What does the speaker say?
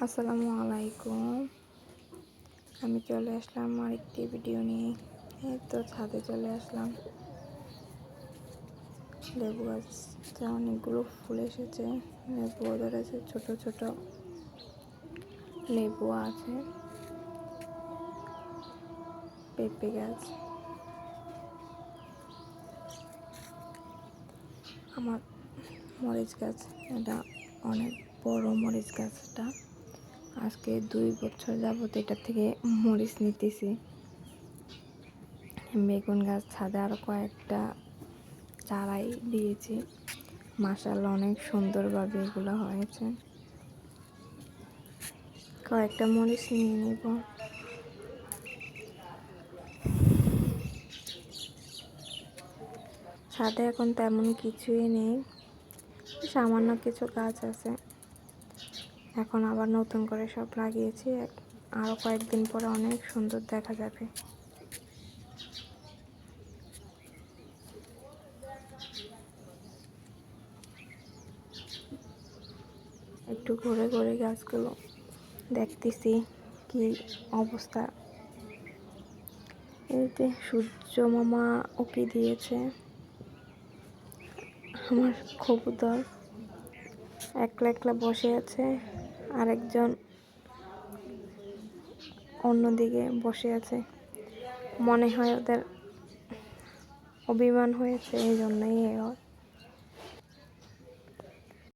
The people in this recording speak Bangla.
আসসালামু আলাইকুম। আমি চলে আসলাম আরেকটি ভিডিও নিয়ে। এই তো ছাদে চলে আসলাম। লেবু গাছটা অনেকগুলো ফুল এসেছে, লেবুও ধরেছে, ছোট ছোট লেবু আছে। পেঁপে গাছ, আমার মরিচ গাছ, এটা অনেক বড় মরিচ গাছটা। আজকে 2 বছর যাবত এটা থেকে মরিচ নিতেছি। বেগুন গাছ ছাদে আরও কয়েকটা চারাই দিয়েছি, মাশাআল্লাহ অনেক সুন্দরভাবে এগুলো হয়েছে। কয়েকটা মরিচ নিয়ে নিব। ছাদে এখন তেমন কিছুই নেই, সামান্য কিছু গাছ আছে। এখন আবার নতুন করে সব লাগিয়েছি, আরও কয়েকদিন পরে অনেক সুন্দর দেখা যাবে। একটু ঘুরে ঘুরে গাছগুলো দেখতেছি কি অবস্থা। এই যে সূর্য মামা উকি দিয়েছে। আমার কবুতর একলা একলা বসে আছে, আরেকজন অন্যদিকে বসে আছে। মনে হয় ওদের অভিমান হয়েছে, এই জন্যই